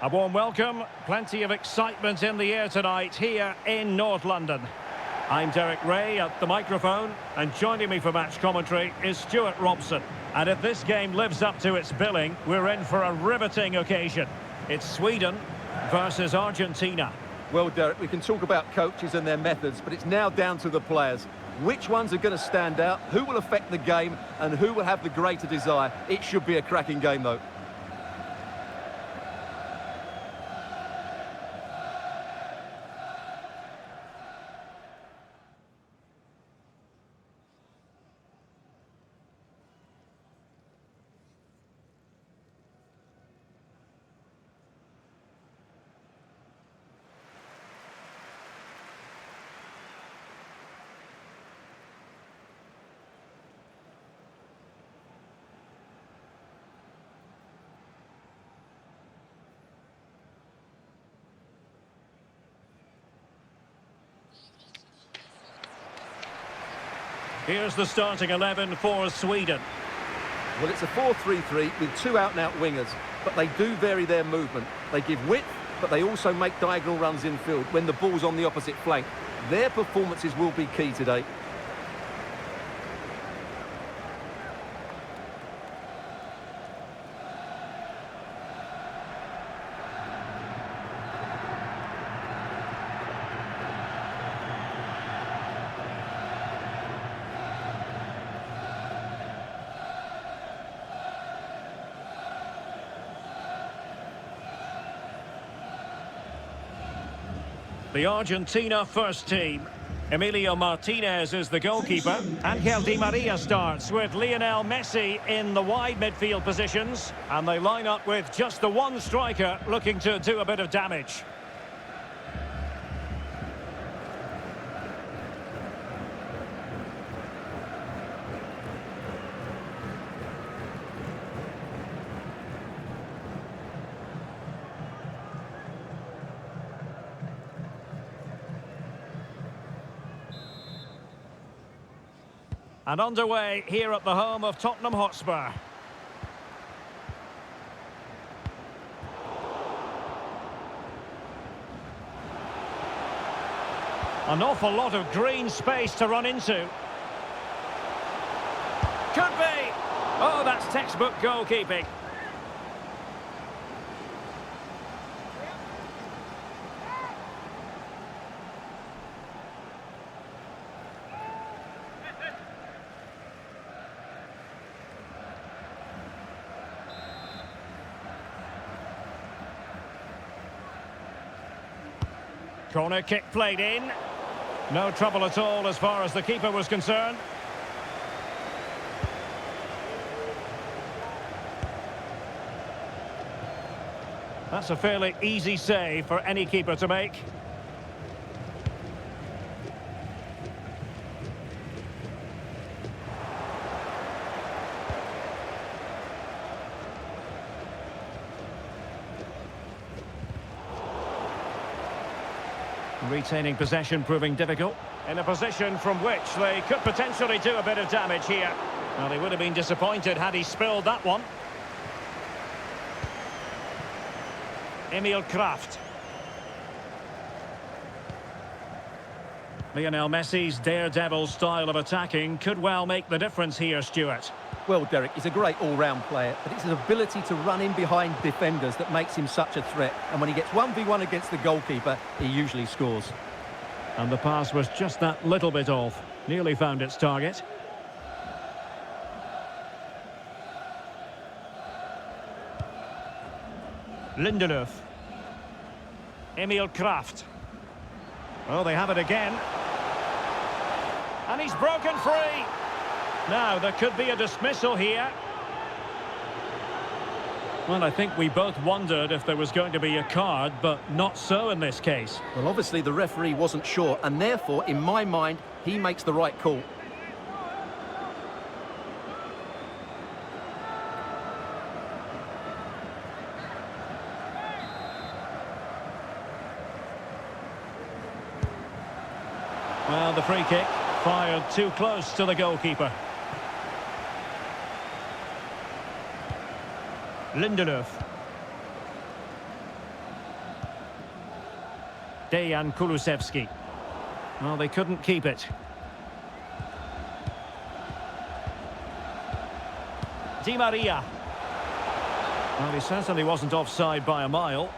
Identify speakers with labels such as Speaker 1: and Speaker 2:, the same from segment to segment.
Speaker 1: A warm welcome, plenty of excitement in the air tonight here in North London. I'm Derek Ray at the microphone, and joining me for match commentary is Stuart Robson. And if this game lives up to its billing, we're in for a riveting occasion. It's Sweden versus Argentina.
Speaker 2: Well, Derek, we can talk about coaches and their methods, but it's now down to the players. Which ones are going to stand out, who will affect the game, and who will have the greater desire? It should be a cracking game, though.
Speaker 1: Here's the starting 11 for Sweden.
Speaker 2: Well, it's a 4-3-3 with two out-and-out wingers, but they do vary their movement. They give width, but they also make diagonal runs infield when the ball's on the opposite flank. Their performances will be key today.
Speaker 1: The Argentina first team. Emilio Martinez is the goalkeeper. Angel Di Maria starts with Lionel Messi in the wide midfield positions. And they line up with just the one striker looking to do a bit of damage. And underway here at the home of Tottenham Hotspur. An awful lot of green space to run into. Could be! Oh, that's textbook goalkeeping. Corner kick played in. No trouble at all as far as the keeper was concerned. That's a fairly easy save for any keeper to make. Retaining possession proving difficult. In a position from which they could potentially do a bit of damage here. Well, he would have been disappointed had he spilled that one. Emil Kraft. Lionel Messi's daredevil style of attacking could well make the difference here, Stuart.
Speaker 2: Well, Derek, he's a great all-round player, but it's his ability to run in behind defenders that makes him such a threat. And when he gets 1v1 against the goalkeeper, he usually scores.
Speaker 1: And the pass was just that little bit off. Nearly found its target. Lindelöf. Emil Kraft. Oh, they have it again. And he's broken free. Now, there could be a dismissal here. Well, I think we both wondered if there was going to be a card, but not so in this case.
Speaker 2: Well, obviously the referee wasn't sure, and therefore, in my mind, he makes the right call.
Speaker 1: Well, the free kick fired too close to the goalkeeper. Lindelöf. Dejan Kulusevski. Well, they couldn't keep it. Di Maria. Well, he certainly wasn't offside by a mile.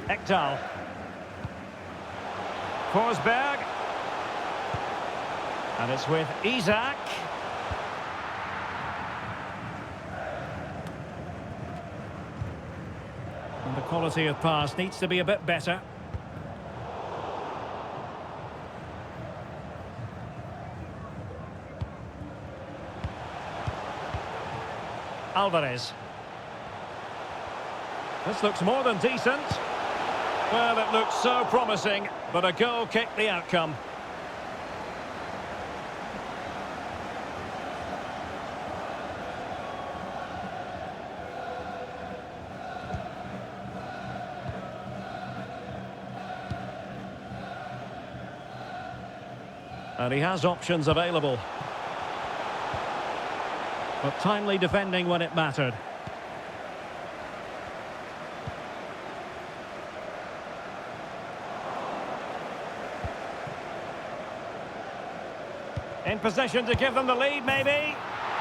Speaker 1: Ekdal. Forsberg. And it's with Isak. And the quality of pass needs to be a bit better. Alvarez. This looks more than decent. Well, it looks so promising, but a goal kicked the outcome. And he has options available. But timely defending when it mattered. In possession to give them the lead, maybe.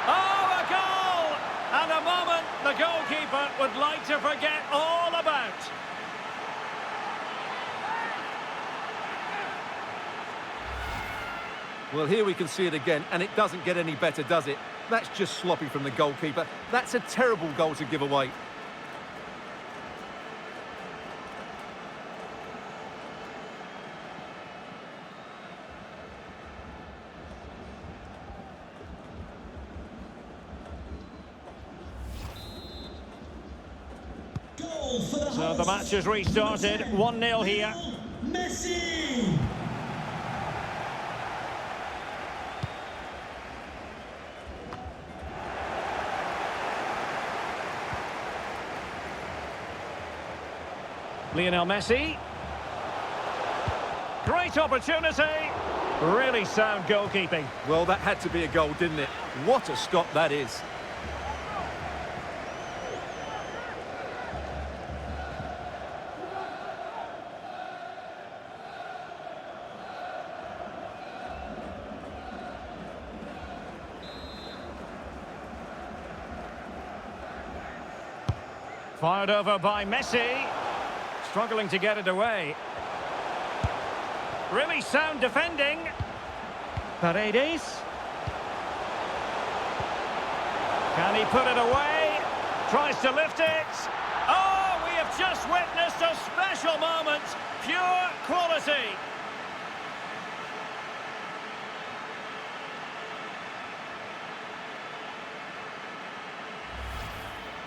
Speaker 1: Oh, a goal! And a moment the goalkeeper would like to forget all about.
Speaker 2: Well, here we can see it again, and it doesn't get any better, does it? That's just sloppy from the goalkeeper. That's a terrible goal to give away.
Speaker 1: So the match has restarted, 1-0 here.
Speaker 3: Messi!
Speaker 1: Lionel Messi. Great opportunity. Really sound goalkeeping.
Speaker 2: Well, that had to be a goal, didn't it? What a stop that is.
Speaker 1: Fired over by Messi. Struggling to get it away. Really sound defending. Paredes. Can he put it away? Tries to lift it. Oh, we have just witnessed a special moment. Pure quality.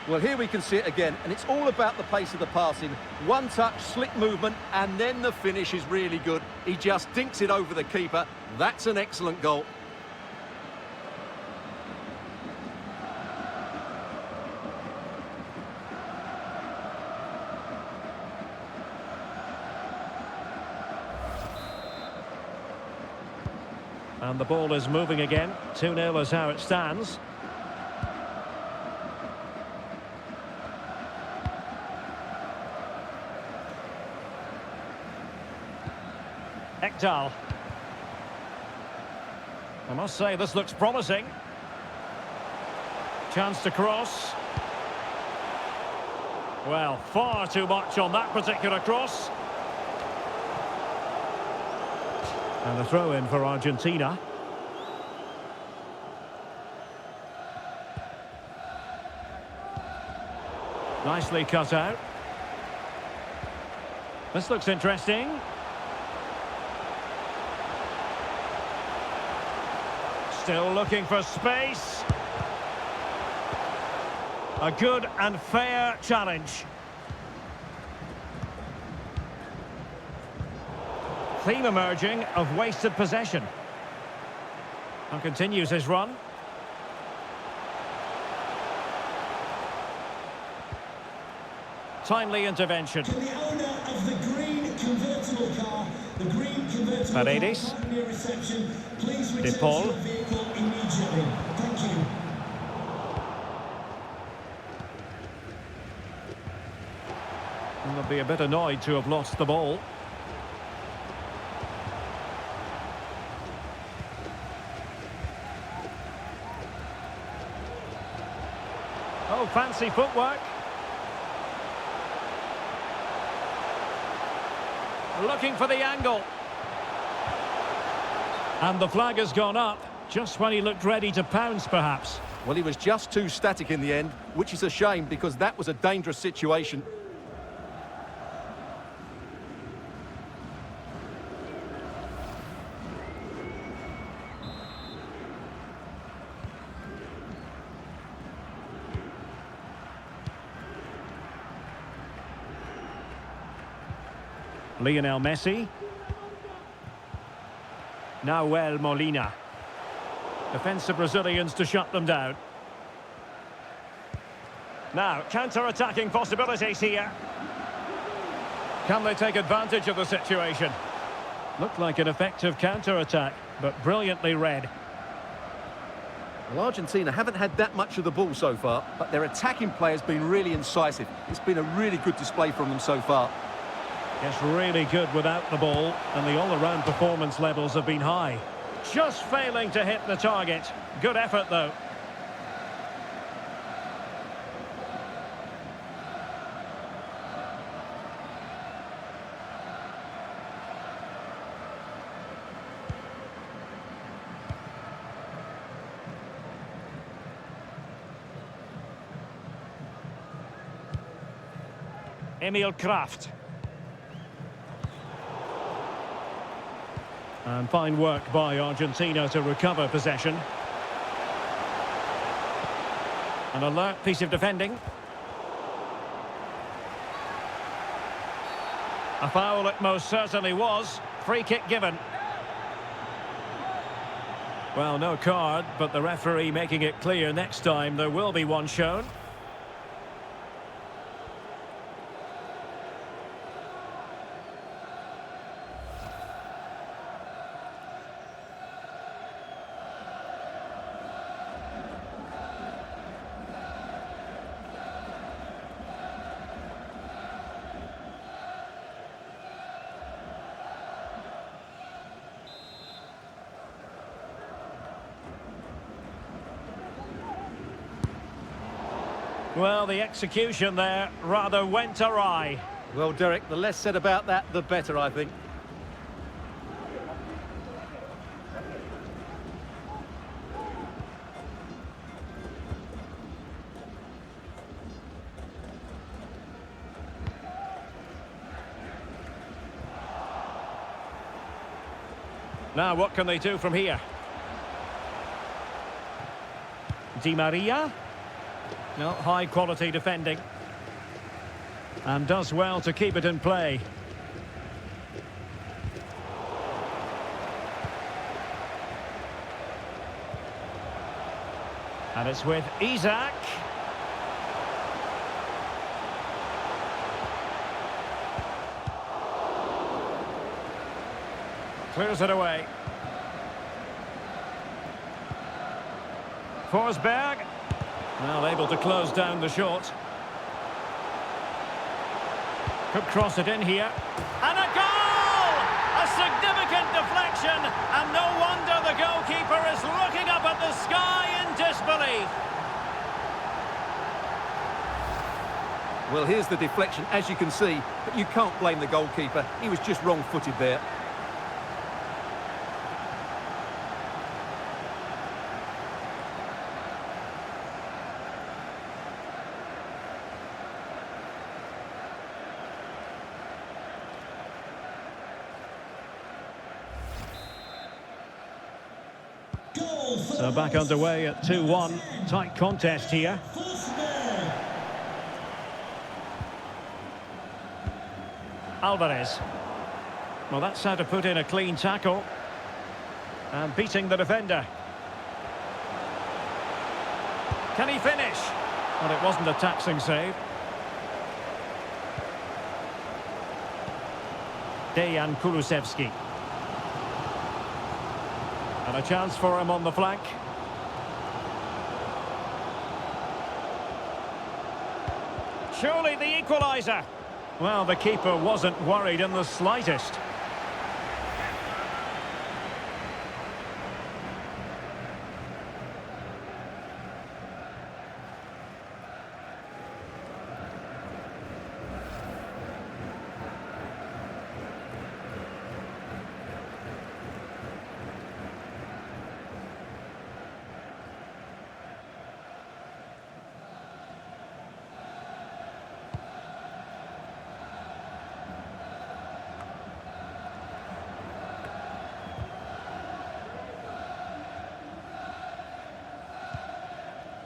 Speaker 2: Well, here we can see it again, and it's all about the pace of the passing. One touch, slick movement, and then the finish is really good. He just dinks it over the keeper. That's an excellent goal.
Speaker 1: And the ball is moving again. 2-0 is how it stands. Ekdal. I must say, this looks promising. Chance to cross. Well, far too much on that particular cross. And a throw-in for Argentina. Nicely cut out. This looks interesting. Still looking for space. A good and fair challenge. Theme emerging of wasted possession. And continues his run. timely intervention.
Speaker 3: To the owner of the green convertible car, the green convertible
Speaker 1: Paredes.
Speaker 3: car near reception, please return
Speaker 1: De Paul.
Speaker 3: to your vehicle immediately. Thank you.
Speaker 1: They'll be a bit annoyed to have lost the ball. Oh, fancy footwork. Looking for the angle. And the flag has gone up, just when he looked ready to pounce, perhaps.
Speaker 2: Well, he was just too static in the end, which is a shame because that was a dangerous situation.
Speaker 1: Lionel Messi. Nahuel Molina. Defensive Brazilians to shut them down. Now, counter-attacking possibilities here. Can they take advantage of the situation? Looked like an effective counter-attack, but brilliantly read.
Speaker 2: Well, Argentina haven't had that much of the ball so far, but their attacking play has been really incisive. It's been a really good display from them so far.
Speaker 1: It's really good without the ball, and the all-around performance levels have been high. Just failing to hit the target. Good effort, though. Emil Kraft. And fine work by Argentina to recover possession. An alert piece of defending. A foul it most certainly was. Free kick given. Well, no card, but the referee making it clear next time there will be one shown. Well, the execution there rather went awry.
Speaker 2: Well, Derek, the less said about that, the better, I think.
Speaker 1: Now, what can they do from here? Di Maria. No, high-quality defending. And does well to keep it in play. And it's with Isaac. Clears it away. Forsberg. Well, able to close down the shot. Could cross it in here. And a goal! A significant deflection. And no wonder the goalkeeper is looking up at the sky in disbelief.
Speaker 2: Well, here's the deflection, as you can see, but you can't blame the goalkeeper. He was just wrong-footed there.
Speaker 1: So back underway at 2-1. Tight contest here. Alvarez. Well, that's how to put in a clean tackle. And beating the defender. Can he finish? Well, it wasn't a taxing save. Dejan Kulusevski. And a chance for him on the flank. Surely the equaliser. Well, the keeper wasn't worried in the slightest.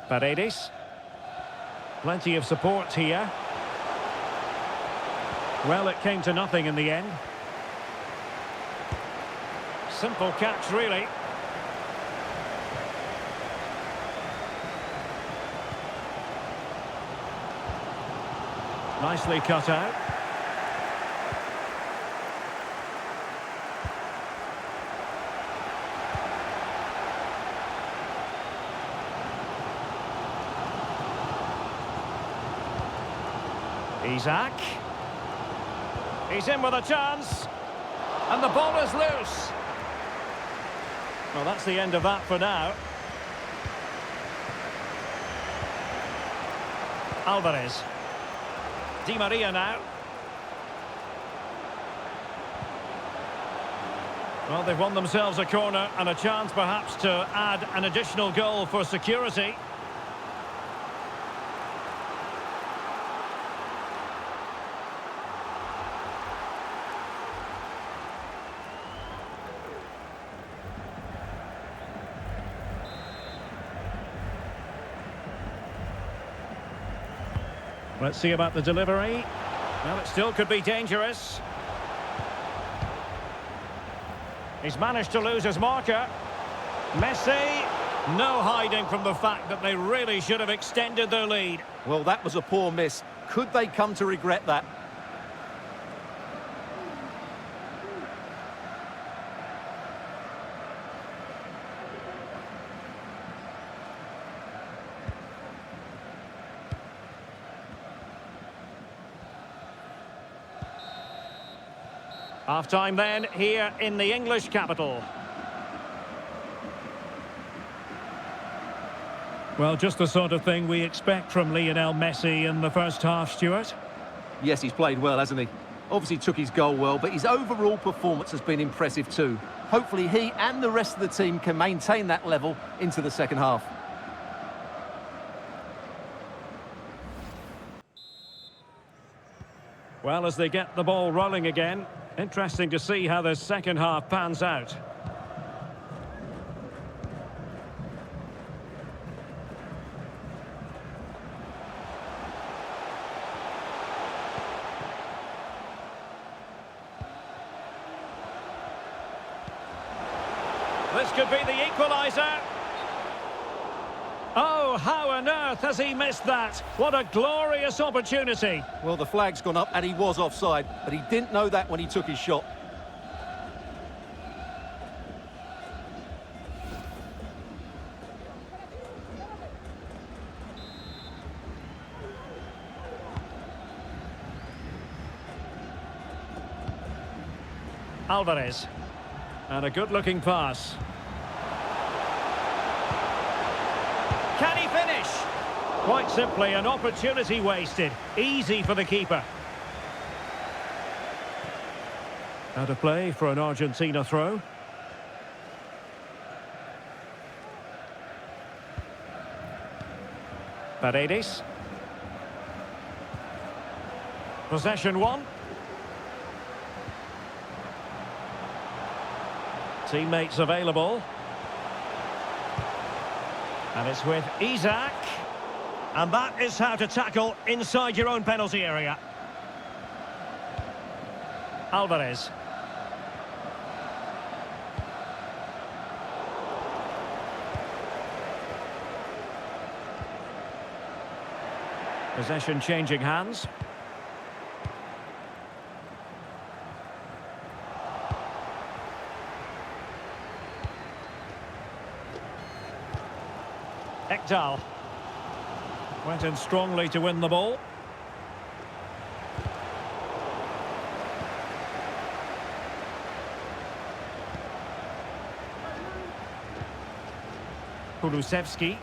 Speaker 1: Paredes. Plenty of support here. Well, it came to nothing in the end. Simple catch, really. Nicely cut out. Isaac. He's in with a chance. And the ball is loose. Well, that's the end of that for now. Alvarez. Di Maria now. Well, they've won themselves a corner and a chance perhaps to add an additional goal for security. Let's see about the delivery. Well, it still could be dangerous. He's managed to lose his marker. Messi, no hiding from the fact that they really should have extended their lead.
Speaker 2: Well, that was a poor miss. Could they come to regret that?
Speaker 1: Half-time then, here in the English capital. Well, just the sort of thing we expect from Lionel Messi in the first half, Stuart.
Speaker 2: Yes, he's played well, hasn't he? Obviously took his goal well, but his overall performance has been impressive too. Hopefully he and the rest of the team can maintain that level into the second half.
Speaker 1: Well, as they get the ball rolling again, interesting to see how the second half pans out. This could be the equaliser. Oh, how on earth has he missed that? What a glorious opportunity.
Speaker 2: Well, the flag's gone up and he was offside, but he didn't know that when he took his shot.
Speaker 1: Alvarez. And a good-looking pass. Can he finish? Quite simply, an opportunity wasted. Easy for the keeper. Out of play for an Argentina throw. Paredes. Possession one. Teammates available. And it's with Isaac. And that is how to tackle inside your own penalty area. Alvarez. Possession changing hands. Ekdal. Went in strongly to win the ball. Kulusevski.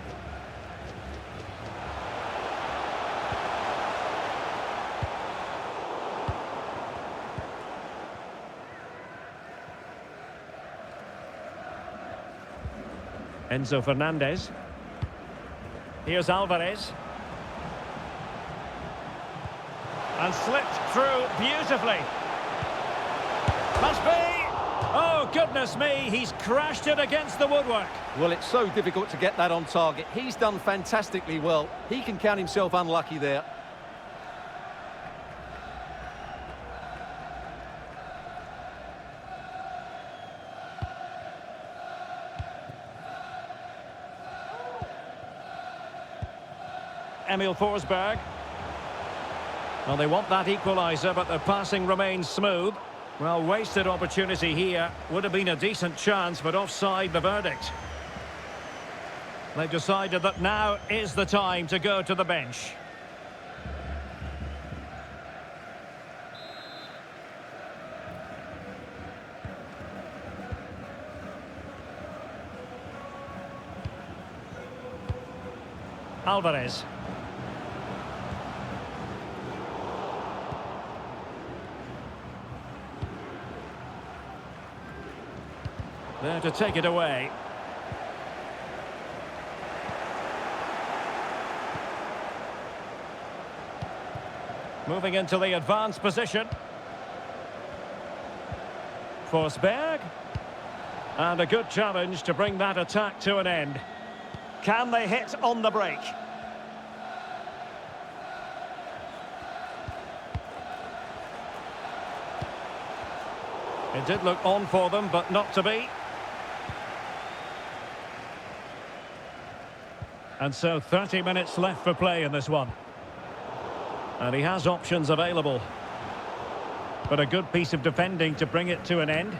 Speaker 1: Enzo Fernandez. Here's Alvarez. And slipped through beautifully. Must be! Oh, goodness me, he's crashed it against the woodwork.
Speaker 2: Well, it's so difficult to get that on target. He's done fantastically well. He can count himself unlucky there.
Speaker 1: Emil Forsberg. Well, they want that equaliser, but their passing remains smooth. Well, wasted opportunity here. Would have been a decent chance, but offside the verdict. They've decided that now is the time to go to the bench. Alvarez. There to take it away. Moving into the advanced position. Forsberg. And a good challenge to bring that attack to an end. Can they hit on the break? It did look on for them, but not to be. And so 30 minutes left for play in this one. And he has options available. But a good piece of defending to bring it to an end.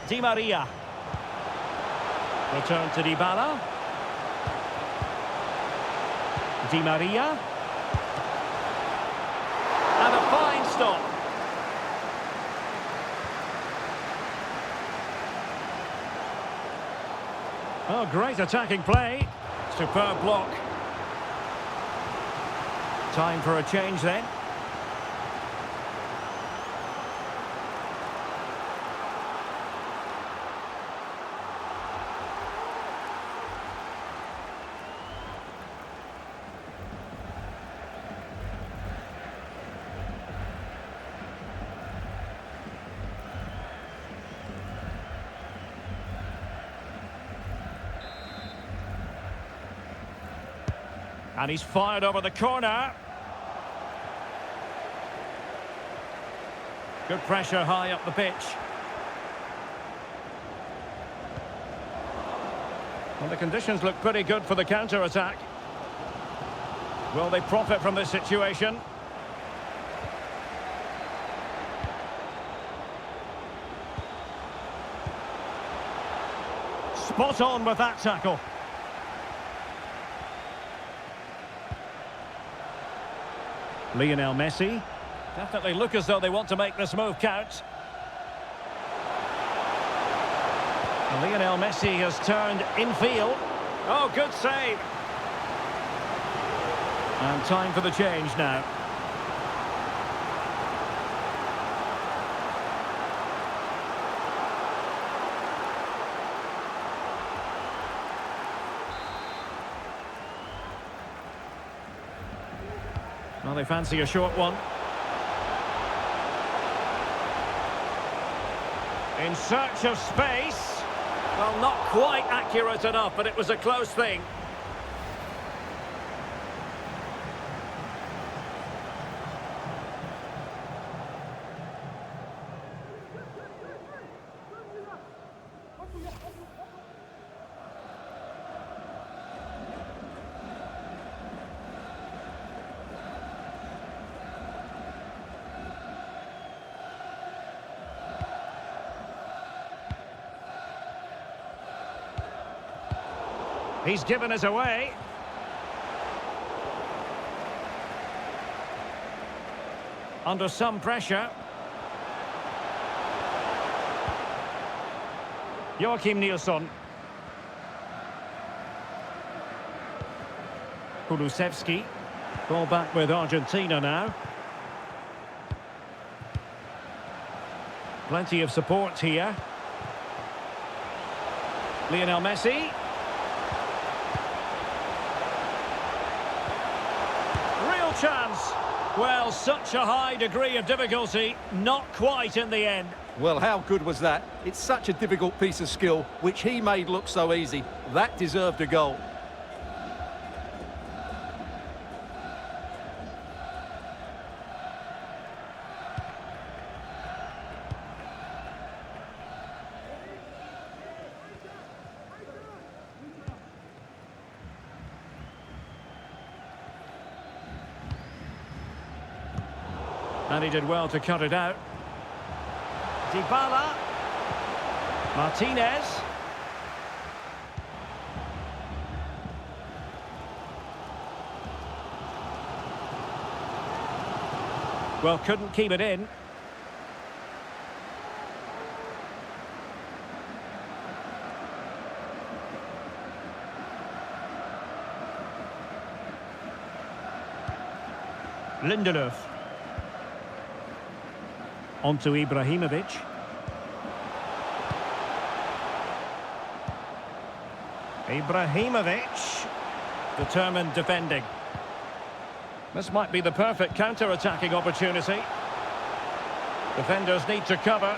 Speaker 1: Di Maria. Return to Dybala. Di Maria. And a fine stop. Oh, great attacking play. Superb block. Time for a change then. And he's fired over the corner. Good pressure high up the pitch. Well, the conditions look pretty good for the counter-attack. Will they profit from this situation? Spot on with that tackle. Lionel Messi. Definitely look as though they want to make this move count. And Lionel Messi has turned infield. Oh, good save. And time for the change now. Well, they fancy a short one. In search of space. Well, not quite accurate enough, but it was a close thing. He's given us away. Under some pressure. Joachim Nilsson. Kulusevski. Ball back with Argentina now. Plenty of support here. Lionel Messi. Real chance. Well, such a high degree of difficulty, not quite in the end.
Speaker 2: Well, how good was that? It's such a difficult piece of skill, which he made look so easy. That deserved a goal.
Speaker 1: And he did well to cut it out. Dybala. Martinez. Well, couldn't keep it in. Lindelöf. On to Ibrahimovic. Ibrahimovic. Determined defending. This might be the perfect counter-attacking opportunity. Defenders need to cover.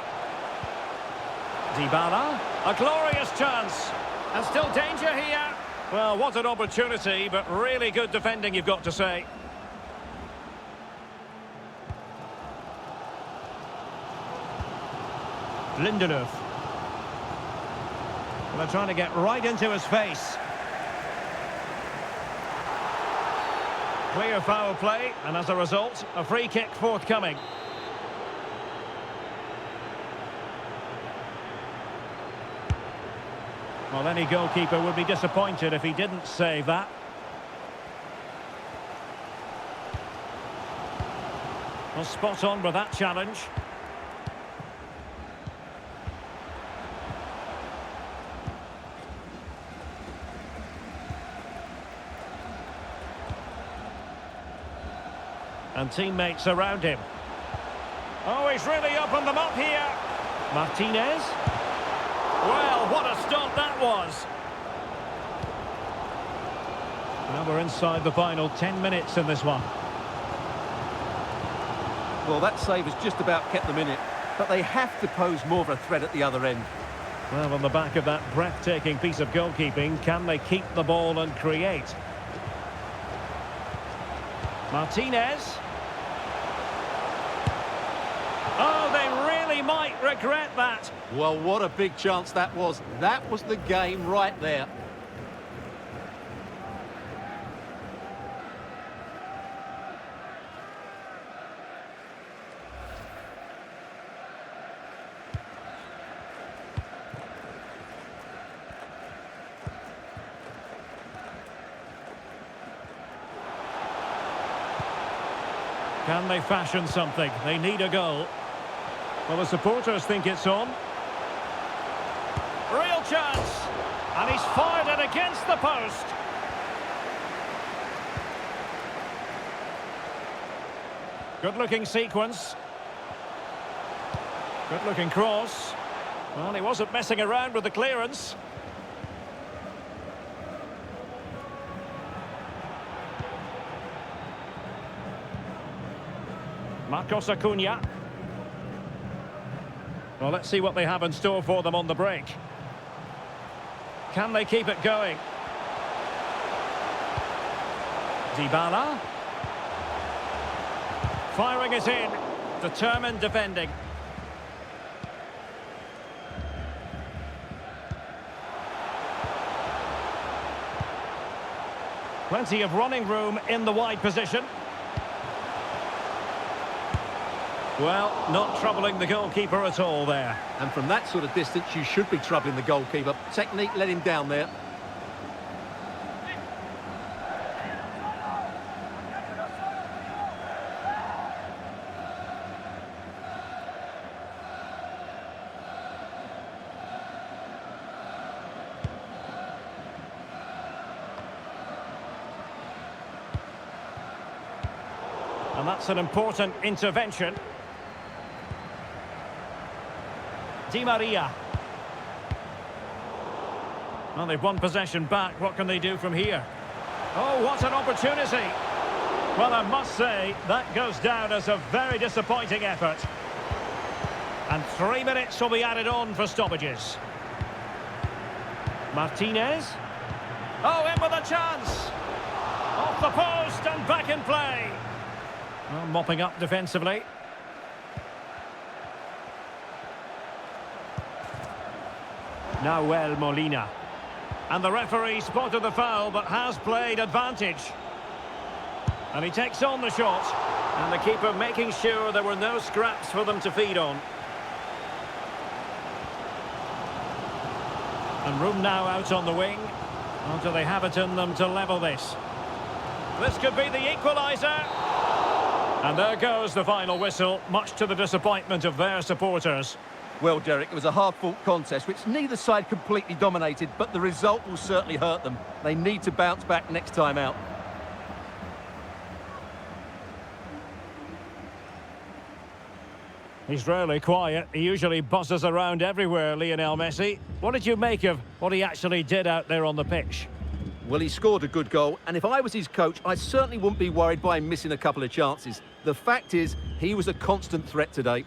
Speaker 1: Dybala. A glorious chance. And still danger here. Well, what an opportunity, but really good defending, you've got to say. Lindelöf. Well, they're trying to get right into his face. Clear foul play, and as a result, a free kick forthcoming. Well, any goalkeeper would be disappointed if he didn't save that. Well, spot on with that challenge. And teammates around him. Oh, he's really opened them up here. Martinez. Well, what a stop that was. Now we're inside the final 10 minutes in this one.
Speaker 2: Well, that save has just about kept them in it, but they have to pose more of a threat at the other end.
Speaker 1: Well, on the back of that breathtaking piece of goalkeeping, can they keep the ball and create? Martinez. Oh, they really might regret that.
Speaker 2: Well, what a big chance that was. That was the game right there.
Speaker 1: Can they fashion something? They need a goal. Well, the supporters think it's on. Real chance. And he's fired it against the post. Good-looking sequence. Good-looking cross. Well, he wasn't messing around with the clearance. Marcos Acuna. Well, let's see what they have in store for them on the break. Can they keep it going? Dybala. Firing it in. Determined defending. Plenty of running room in the wide position. Well, not troubling the goalkeeper at all there.
Speaker 2: And from that sort of distance, you should be troubling the goalkeeper. Technique let him down there.
Speaker 1: And that's an important intervention. Di Maria. Well, they've won possession back. What can they do from here? Oh, what an opportunity. Well, I must say, that goes down as a very disappointing effort. And 3 minutes will be added on for stoppages. Martinez. Oh, in with a chance. Off the post and back in play. Well, mopping up defensively. Nahuel Molina. And the referee spotted the foul, but has played advantage. And he takes on the shot. And the keeper making sure there were no scraps for them to feed on. And room now out on the wing. Or do they have it in them to level this? This could be the equaliser. And there goes the final whistle, much to the disappointment of their supporters.
Speaker 2: Well, Derek, it was a hard-fought contest, which neither side completely dominated, but the result will certainly hurt them. They need to bounce back next time out.
Speaker 1: He's rarely quiet. He usually buzzes around everywhere, Lionel Messi. What did you make of what he actually did out there on the pitch?
Speaker 2: Well, he scored a good goal, and if I was his coach, I certainly wouldn't be worried by him missing a couple of chances. The fact is, he was a constant threat today.